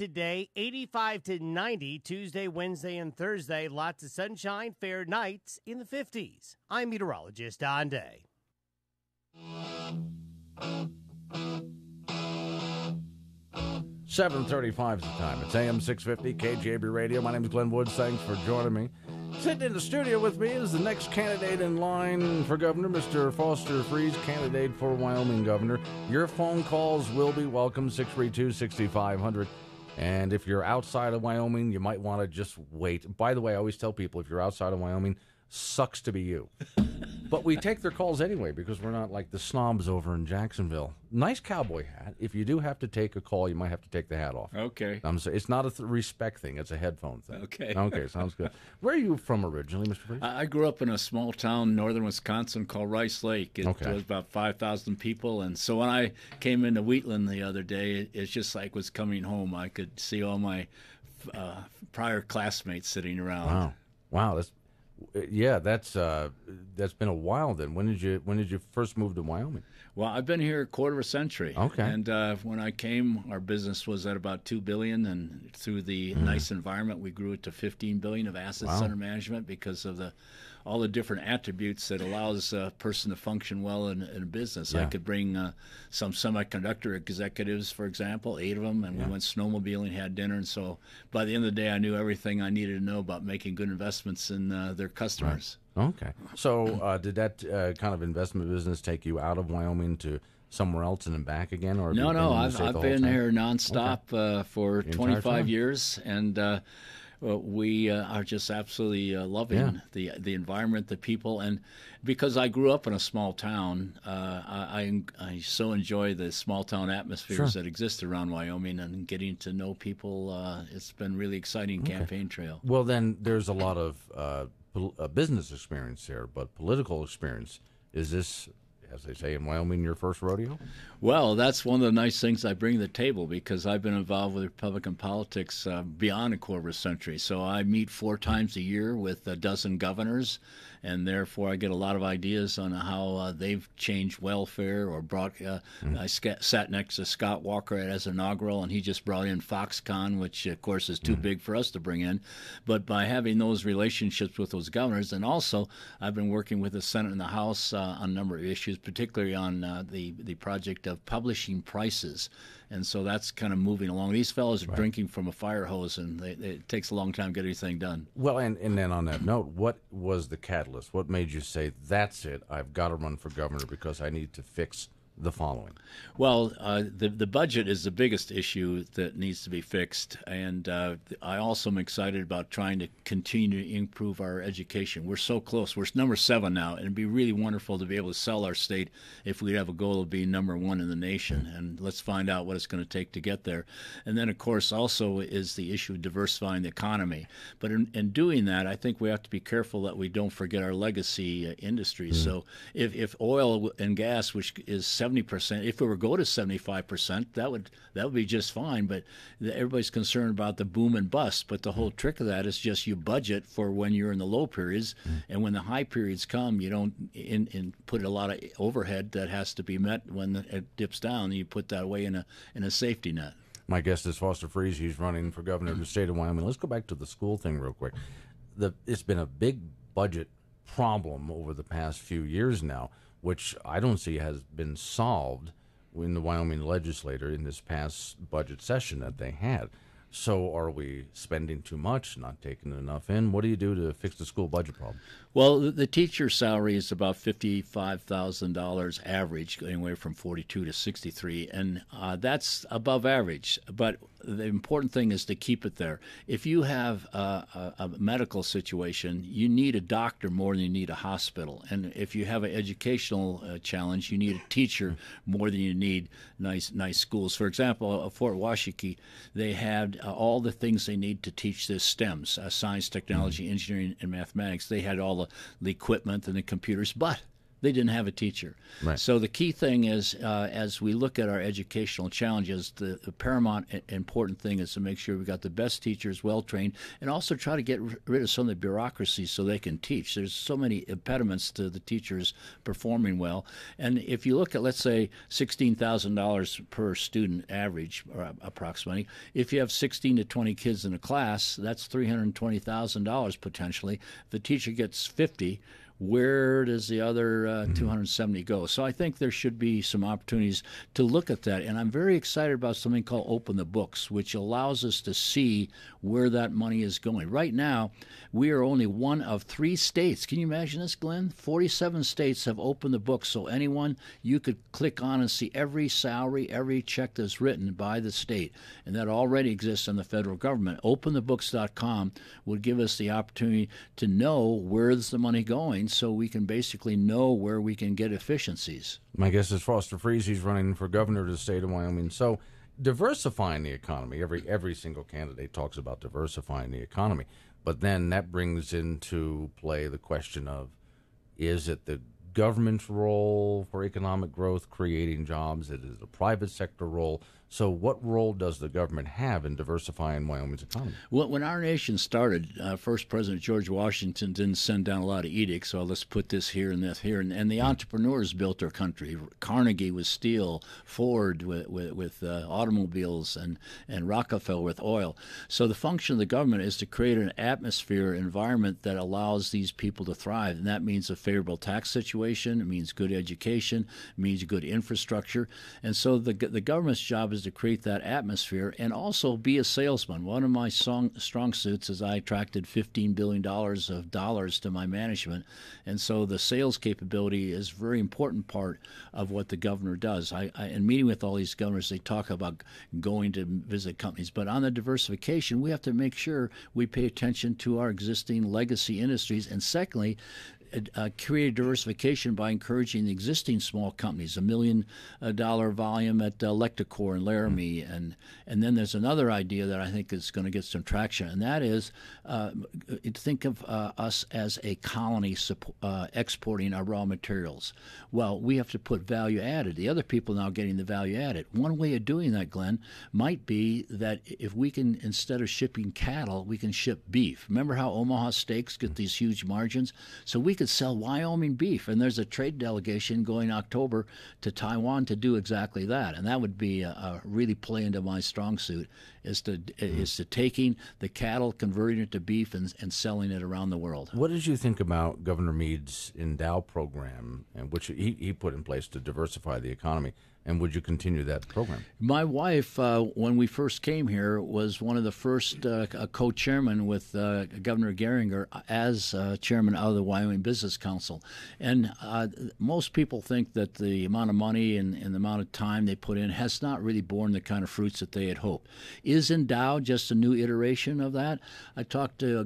today, 85 to 90, Tuesday, Wednesday, and Thursday. Lots of sunshine, fair nights in the 50s. I'm meteorologist Don Day. 7:35 is the time. It's AM 650, KGAB Radio. My name is Glenn Woods. Thanks for joining me. Sitting in the studio with me is the next candidate in line for governor, Mr. Foster Freeze, candidate for Wyoming governor. Your phone calls will be welcome, 632-6500. And if you're outside of Wyoming, you might want to just wait. By the way, I always tell people, if you're outside of Wyoming, sucks to be you. But we take their calls anyway because we're not like the snobs over in Jacksonville. Nice cowboy hat. If you do have to take a call, you might have to take the hat off. Okay. It's not a respect thing. It's a headphone thing. Okay. Okay, sounds good. Where are you from originally, Mr. Freeze? I grew up in a small town in northern Wisconsin called Rice Lake. It was about 5,000 people. And so when I came into Wheatland the other day, it's just like was coming home. I could see all my prior classmates sitting around. Wow. That's been a while then. When did you first move to Wyoming? Well, I've been here a quarter of a century. Okay. And when I came, our business was at about $2 billion, and through the nice environment, we grew it to $15 billion of assets under management because of all the different attributes that allows a person to function well in a business. Yeah. I could bring some semiconductor executives, for example, 8 of them, and we went snowmobiling, had dinner, and so by the end of the day, I knew everything I needed to know about making good investments in their customers. Right. Okay. So did that kind of investment business take you out of Wyoming to somewhere else and then back again? Or No, I've been here nonstop for 25 years, and we are just absolutely loving the environment, the people, and because I grew up in a small town, I so enjoy the small town atmospheres that exist around Wyoming, and getting to know people. It's been really exciting campaign trail. Well, then there's a lot of business experience there, but political experience. Is this, as they say in Wyoming, your first rodeo? Well, that's one of the nice things I bring to the table because I've been involved with Republican politics beyond a quarter of a century. So I meet 4 times a year with a dozen governors, and therefore I get a lot of ideas on how they've changed welfare or brought. I sat next to Scott Walker at his inaugural, and he just brought in Foxconn, which of course is too big for us to bring in. But by having those relationships with those governors, and also I've been working with the Senate and the House on a number of issues, particularly on the project of publishing prices. And so that's kind of moving along. These fellows are drinking from a fire hose, and it takes a long time to get anything done. Well, and then on that note, what was the catalyst? What made you say, that's it, I've got to run for governor because I need to fix the following? Well, the budget is the biggest issue that needs to be fixed, and I also am excited about trying to continue to improve our education. We're so close. We're number 7 now, and it'd be really wonderful to be able to sell our state if we have a goal of being number 1 in the nation, and let's find out what it's going to take to get there. And then, of course, also is the issue of diversifying the economy. But in doing that, I think we have to be careful that we don't forget our legacy industries. So if oil and gas, which is 70%, if we were go to 75%, that would be just fine. But everybody's concerned about the boom and bust. But the whole trick of that is just you budget for when you're in the low periods, and when the high periods come, you don't put a lot of overhead that has to be met when it dips down. You put that away in a safety net. My guest is Foster Freeze. He's running for governor of the state of Wyoming. Let's go back to the school thing real quick. It's been a big budget problem over the past few years now, which I don't see has been solved in the Wyoming legislature in this past budget session that they had. So are we spending too much, not taking enough in? What do you do to fix the school budget problem? Well, the teacher salary is about $55,000 average, anywhere from 42 to 63, and that's above average. But the important thing is to keep it there. If you have a medical situation, you need a doctor more than you need a hospital. And if you have an educational challenge, you need a teacher more than you need nice schools. For example, at Fort Washakie, they had all the things they need to teach the STEMs, science, technology, engineering, and mathematics. They had all the equipment and the computers, but they didn't have a teacher. Right. So the key thing is, as we look at our educational challenges, the paramount important thing is to make sure we've got the best teachers, well-trained, and also try to get rid of some of the bureaucracy so they can teach. There's so many impediments to the teachers performing well. And if you look at, let's say, $16,000 per student average, or approximately, if you have 16 to 20 kids in a class, that's $320,000 potentially. If the teacher gets 50, where does the other 270 go? So I think there should be some opportunities to look at that. And I'm very excited about something called Open the Books, which allows us to see where that money is going. Right now, we are only one of 3 states. Can you imagine this, Glenn? 47 states have opened the books, so anyone, you could click on and see every salary, every check that's written by the state. And that already exists in the federal government. OpenTheBooks.com would give us the opportunity to know where's the money going, so we can basically know where we can get efficiencies. My guess is Foster Freese. He's running for governor of the state of Wyoming. So diversifying the economy, every single candidate talks about diversifying the economy. But then that brings into play the question of, is it the government's role for economic growth, creating jobs? Is it a private sector role? So what role does the government have in diversifying Wyoming's economy? Well, when our nation started, first President George Washington didn't send down a lot of edicts, so let's put this here and that here. And the entrepreneurs built our country. Carnegie with steel, Ford with automobiles, and Rockefeller with oil. So the function of the government is to create an atmosphere, environment that allows these people to thrive. And that means a favorable tax situation. It means good education. It means good infrastructure. And so the government's job is to create that atmosphere and also be a salesman. One of my strong suits is I attracted $15 billion of dollars to my management, and so the sales capability is a very important part of what the governor does. In meeting with all these governors, they talk about going to visit companies, but on the diversification, we have to make sure we pay attention to our existing legacy industries, and secondly, create diversification by encouraging the existing small companies, $1 million volume at Electrocor and Laramie, and then there's another idea that I think is going to get some traction, and that is think of us as a colony exporting our raw materials. Well, we have to put value added. The other people now getting the value added. One way of doing that, Glenn, might be that if we can, instead of shipping cattle, we can ship beef. Remember how Omaha steaks get these huge margins? So we could sell Wyoming beef, and there's a trade delegation going October to Taiwan to do exactly that, and that would be really play into my strong suit, is to taking the cattle, converting it to beef, and selling it around the world. What did you think about Governor Meade's Endow program, which he put in place to diversify the economy? And would you continue that program? My wife, when we first came here, was one of the first co-chairmen with Governor Geringer as chairman of the Wyoming Business Council. And most people think that the amount of money and the amount of time they put in has not really borne the kind of fruits that they had hoped. Is Endow just a new iteration of that? I talked to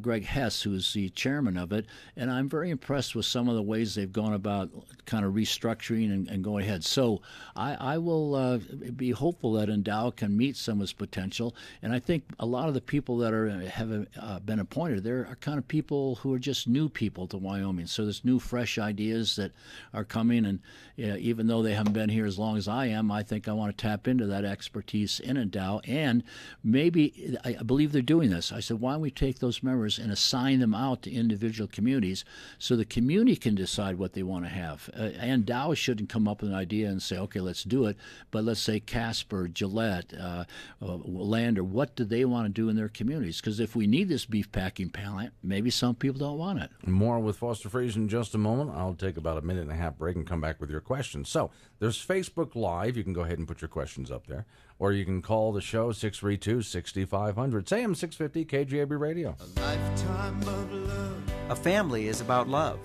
Greg Hess, who's the chairman of it, and I'm very impressed with some of the ways they've gone about kind of restructuring and going ahead. So I will be hopeful that Endow can meet some of its potential, and I think a lot of the people that have been appointed there are kind of people who are just new people to Wyoming. So there's new, fresh ideas that are coming, and even though they haven't been here as long as I am, I think I want to tap into that expertise in Endow, and maybe I believe they're doing this. I said, why don't we take those members and assign them out to individual communities so the community can decide what they want to have. Endow shouldn't come up with an idea and say, okay, let's do it. But let's say Casper, Gillette, Lander, what do they want to do in their communities? Because if we need this beef packing plant, maybe some people don't want it. More with Foster Freese in just a moment. I'll take about a minute and a half break and come back with your questions. So there's Facebook Live. You can go ahead and put your questions up there. Or you can call the show, 632-6500. It's AM 650 KGAB Radio. A lifetime of love. A family is about love.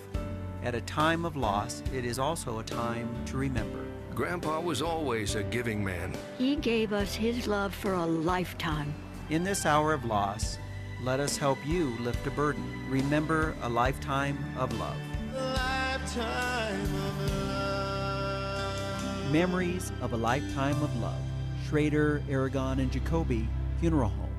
At a time of loss, it is also a time to remember. Grandpa was always a giving man. He gave us his love for a lifetime. In this hour of loss, let us help you lift a burden. Remember a lifetime of love. A lifetime of love. Memories of a lifetime of love. Schrader, Aragon, and Jacoby Funeral Home.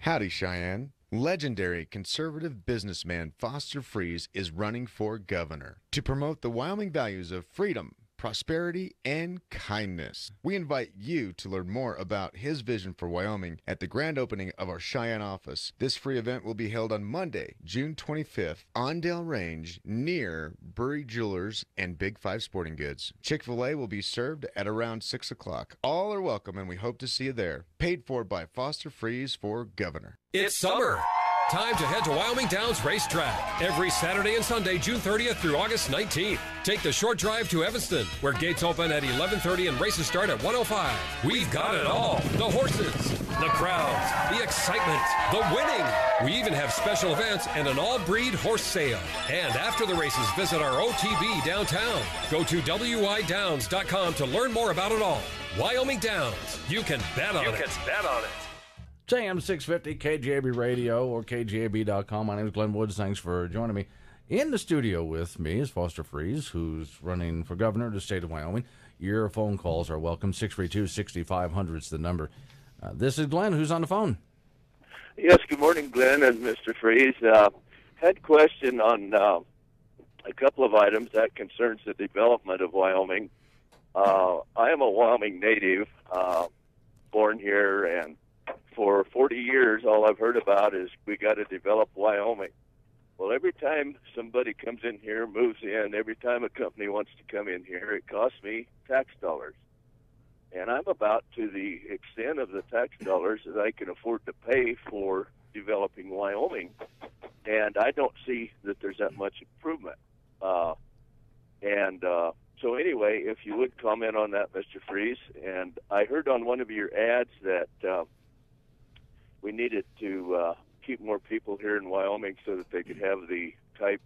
Howdy, Cheyenne. Legendary conservative businessman Foster Freeze is running for governor to promote the Wyoming values of freedom, prosperity, and kindness. We invite you to learn more about his vision for Wyoming at the grand opening of our Cheyenne office. This free event will be held on Monday, June 25th, on Dale Range, near Burry Jewelers and Big Five Sporting Goods. Chick-fil-A will be served at around 6 o'clock. All are welcome, and we hope to see you there. Paid for by Foster Freeze for governor. It's summer. Time to head to Wyoming Downs Racetrack every Saturday and Sunday, June 30th through August 19th. Take the short drive to Evanston, where gates open at 11:30 and races start at 1:05. We've got it all. The horses, the crowds, the excitement, the winning. We even have special events and an all-breed horse sale. And after the races, visit our OTB downtown. Go to wydowns.com to learn more about it all. Wyoming Downs. You can bet on it. AM 650 KGAB Radio or KGAB.com. My name is Glenn Woods. Thanks for joining me. In the studio with me is Foster Freeze, who's running for governor of the state of Wyoming. Your phone calls are welcome. 632-6500 is the number. This is Glenn, who's on the phone. Yes, good morning, Glenn and Mr. Freeze. Had a question on a couple of items that concerns the development of Wyoming. I am a Wyoming native, born here, and for 40 years, all I've heard about is we got to develop Wyoming. Well, every time somebody comes in here, moves in, every time a company wants to come in here, it costs me tax dollars. And I'm about to the extent of the tax dollars that I can afford to pay for developing Wyoming. And I don't see that there's that much improvement. So anyway, if you would comment on that, Mr. Freeze. And I heard on one of your ads that we needed to keep more people here in Wyoming so that they could have the type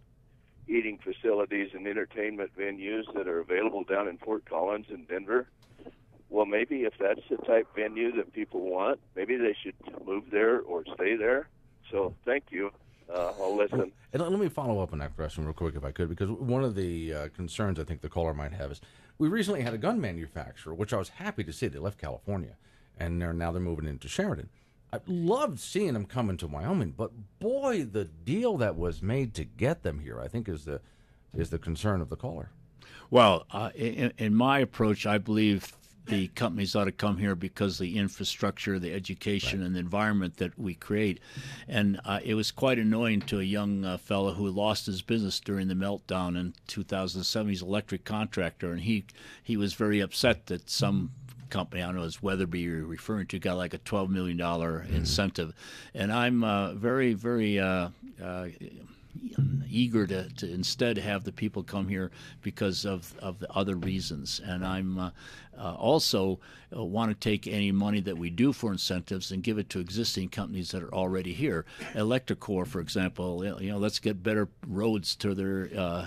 eating facilities and entertainment venues that are available down in Fort Collins and Denver. Well, maybe if that's the type venue that people want, maybe they should move there or stay there. So thank you. I'll listen. And let me follow up on that question real quick if I could, because one of the concerns I think the caller might have is we recently had a gun manufacturer, which I was happy to see. They left California, and now they're moving into Sheridan. I loved seeing them come into Wyoming, but boy, the deal that was made to get them here, I think, is the concern of the caller. Well, in my approach, I believe the companies ought to come here because of the infrastructure, the education, and the environment that we create. And it was quite annoying to a young fellow who lost his business during the meltdown in 2007. He's an electric contractor, and he was very upset that some company, I don't know, it's Weatherby you're referring to, got like a $12 million incentive. And I'm very, very eager to instead have the people come here because of the other reasons. And I'm also want to take any money that we do for incentives and give it to existing companies that are already here. Electrocore, for example, let's get better roads to their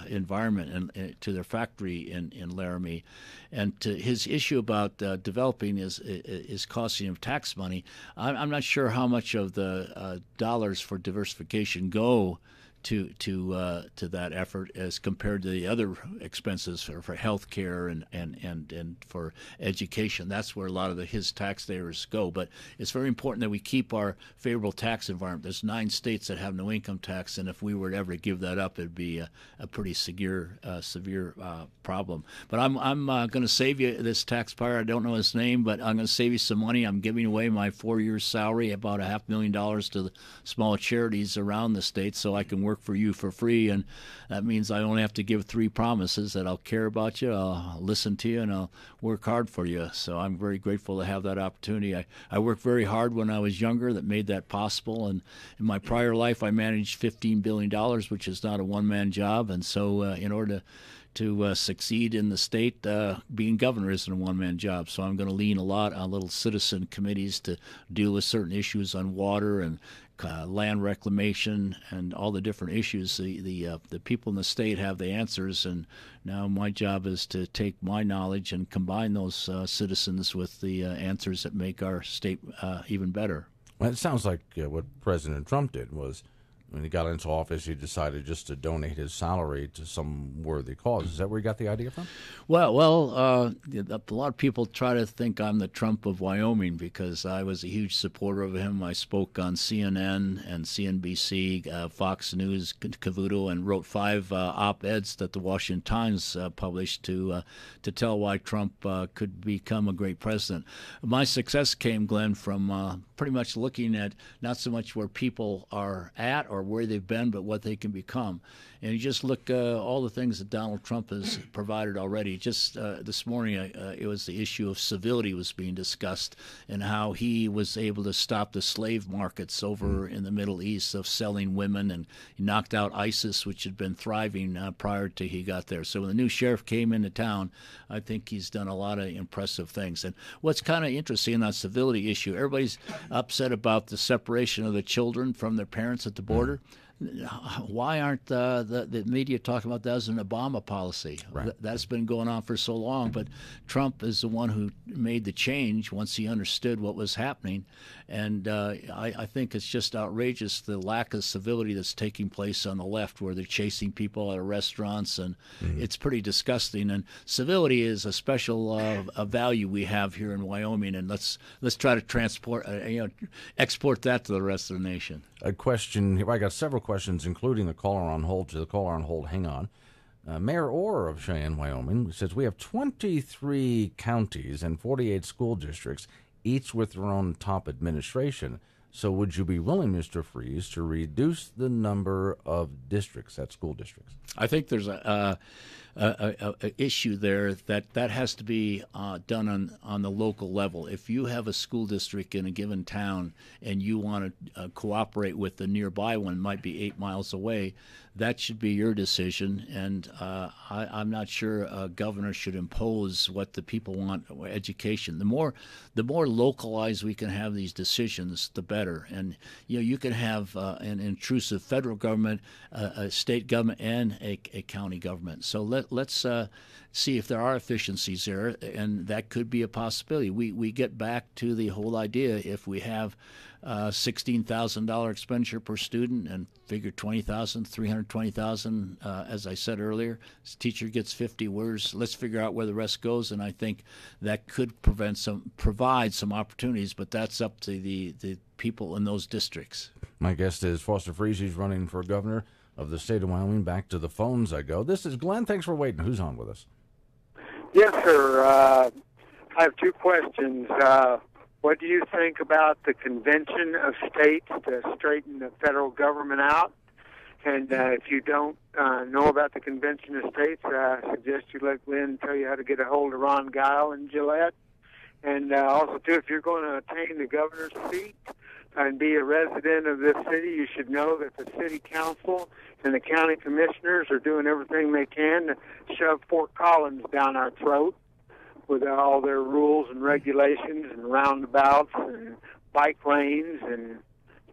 environment and to their factory in Laramie. And to his issue about developing is costing him tax money. I'm not sure how much of the dollars for diversification go to that effort as compared to the other expenses for health care and for education. That's where a lot of his taxpayers go. But it's very important that we keep our favorable tax environment. There's 9 states that have no income tax, and if we were to ever give that up, it'd be a pretty severe problem. But I'm going to save you this taxpayer. I don't know his name, but I'm going to save you some money. I'm giving away my 4 years' salary, about $500,000 to the small charities around the state, so I can work for you for free. And that means I only have to give 3 promises: that I'll care about you, I'll listen to you, and I'll work hard for you. So I'm very grateful to have that opportunity. I worked very hard when I was younger that made that possible. And in my prior life, I managed $15 billion, which is not a one-man job. And so in order to succeed in the state, being governor isn't a one-man job. So I'm going to lean a lot on little citizen committees to deal with certain issues on water and land reclamation and all the different issues. The people in the state have the answers, and now my job is to take my knowledge and combine those citizens with the answers that make our state even better. Well, it sounds like what President Trump did was when he got into office, he decided just to donate his salary to some worthy cause. Is that where you got the idea from? Well, a lot of people try to think I'm the Trump of Wyoming because I was a huge supporter of him. I spoke on CNN and CNBC, Fox News, Cavuto, and wrote 5 op-eds that the Washington Times published to tell why Trump could become a great president. My success came, Glenn, from pretty much looking at not so much where people are at or where they've been, but what they can become. And you just look all the things that Donald Trump has provided already. Just this morning, it was the issue of civility was being discussed and how he was able to stop the slave markets over in the Middle East of selling women, and he knocked out ISIS, which had been thriving prior to he got there. So when the new sheriff came into town, I think he's done a lot of impressive things. And what's kind of interesting in that civility issue, everybody's upset about the separation of the children from their parents at the border. Why aren't the media talking about that as an Obama policy? Right. That's been going on for so long, but Trump is the one who made the change once he understood what was happening. And I think it's just outrageous, the lack of civility that's taking place on the left, where they're chasing people out of restaurants, and it's pretty disgusting. And civility is a special a value we have here in Wyoming, and let's try to export that to the rest of the nation. A question here. I got several questions, including the caller on hold. To the caller on hold, hang on. Mayor Orr of Cheyenne, Wyoming, says we have 23 counties and 48 school districts, each with their own top administration. So would you be willing, Mr. Freeze, to reduce the number of districts, at school districts? I think there's a issue there that has to be done on the local level. If you have a school district in a given town and you want to cooperate with the nearby one, might be 8 miles away, that should be your decision. And I'm not sure a governor should impose what the people want. Education. The more localized we can have these decisions, the better. And you can have an intrusive federal government, a state government, and a county government. So let's see if there are efficiencies there, and that could be a possibility. We get back to the whole idea, if we have $16,000 expenditure per student and figure $320,000, as I said earlier, teacher gets 50 words. Let's figure out where the rest goes, and I think that could provide some opportunities, but that's up to the people in those districts. My guest is Foster Freeze. He's running for governor of the state of Wyoming. Back to the phones I go. This is Glenn. Thanks for waiting. Who's on with us? Yes, sir. I have 2 questions. What do you think about the convention of states to straighten the federal government out? And if you don't know about the convention of states, I suggest you let Glenn tell you how to get a hold of Ron Guile and Gillette. And also, too, if you're going to attain the governor's seat and be a resident of this city, you should know that the city council and the county commissioners are doing everything they can to shove Fort Collins down our throat with all their rules and regulations and roundabouts and bike lanes and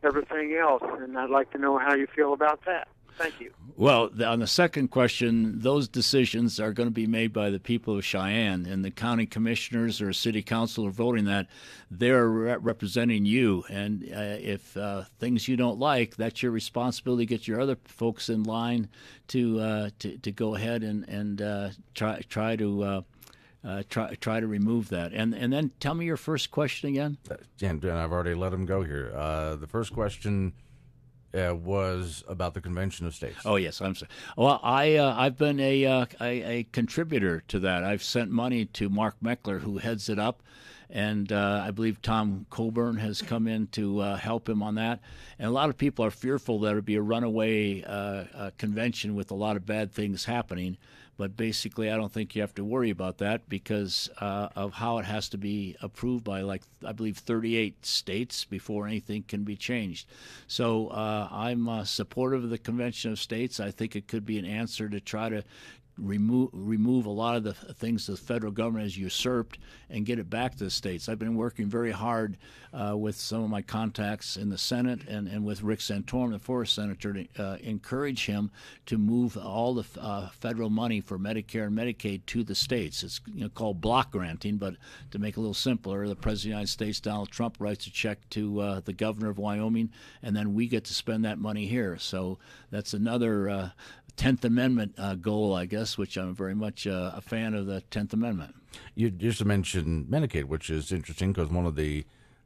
everything else. And I'd like to know how you feel about that. Thank you. Well, on the second question, those decisions are going to be made by the people of Cheyenne, and the county commissioners or city council are voting that. They're representing you, and if things you don't like, that's your responsibility to get your other folks in line to go ahead and try to remove that. And then tell me your first question again. And I've already let him go here. The first question was about the Convention of States. Oh, yes, I'm sorry. Well, I've been a contributor to that. I've sent money to Mark Meckler, who heads it up, and I believe Tom Coburn has come in to help him on that. And a lot of people are fearful that it would be a runaway convention with a lot of bad things happening. But basically, I don't think you have to worry about that because of how it has to be approved by, I believe, 38 states before anything can be changed. So I'm supportive of the Convention of States. I think it could be an answer to try to remove a lot of the things the federal government has usurped and get it back to the states. I've been working very hard with some of my contacts in the Senate and with Rick Santorum, the former senator, to encourage him to move all the federal money for Medicare and Medicaid to the states. It's called block granting, but to make it a little simpler, the President of the United States, Donald Trump, writes a check to the governor of Wyoming, and then we get to spend that money here. So that's another 10th Amendment goal, I guess, which I'm very much a fan of the 10th Amendment. You just mentioned Medicaid, which is interesting because one of the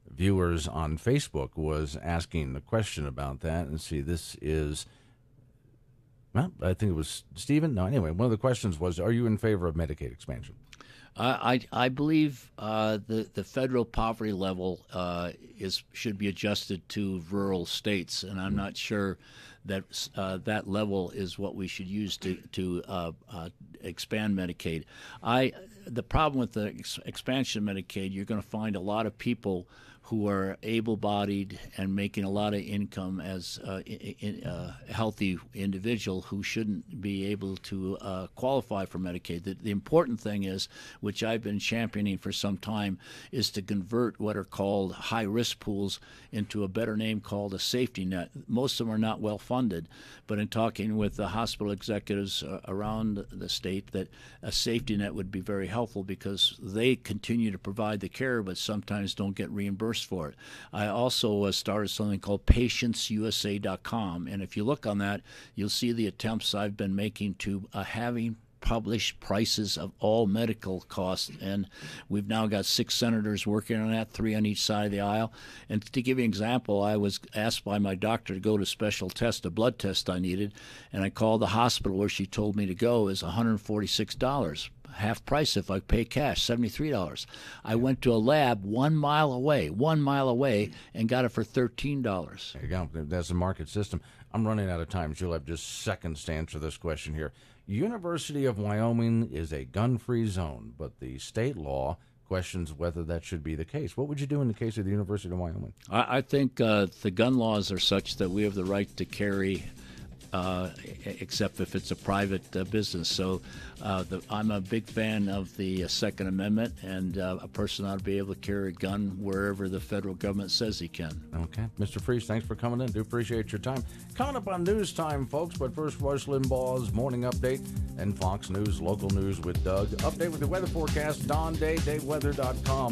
viewers on Facebook was asking the question about that. And see, this is, well, I think it was Stephen. No, anyway, one of the questions was, are you in favor of Medicaid expansion? I believe the federal poverty level should be adjusted to rural states, and I'm not sure that that level is what we should use to expand Medicaid. The problem with the expansion of Medicaid, you're going to find a lot of people who are able-bodied and making a lot of income as a healthy individual who shouldn't be able to qualify for Medicaid. The important thing is, which I've been championing for some time, is to convert what are called high-risk pools into a better name called a safety net. Most of them are not well-funded, but in talking with the hospital executives around the state, that a safety net would be very helpful because they continue to provide the care but sometimes don't get reimbursed for it. I also started something called patientsusa.com, and if you look on that, you'll see the attempts I've been making to having published prices of all medical costs, and we've now got 6 senators working on that, 3 on each side of the aisle. And to give you an example, I was asked by my doctor to go to a special test, a blood test I needed, and I called the hospital where she told me to go is $146. Half price if I pay cash, $73. I went to a lab 1 mile away, and got it for $13. There you go. That's the market system. I'm running out of time. You'll have just seconds to answer this question here. University of Wyoming is a gun-free zone, but the state law questions whether that should be the case. What would you do in the case of the University of Wyoming? I think the gun laws are such that we have the right to carry except if it's a private business. So I'm a big fan of the Second Amendment, and a person ought to be able to carry a gun wherever the federal government says he can. Okay. Mr. Freese, thanks for coming in. Do appreciate your time. Coming up on News Time, folks, but first, Rush Limbaugh's Morning Update and Fox News Local News with Doug. Update with the weather forecast, Don Day, DaveWeather.com.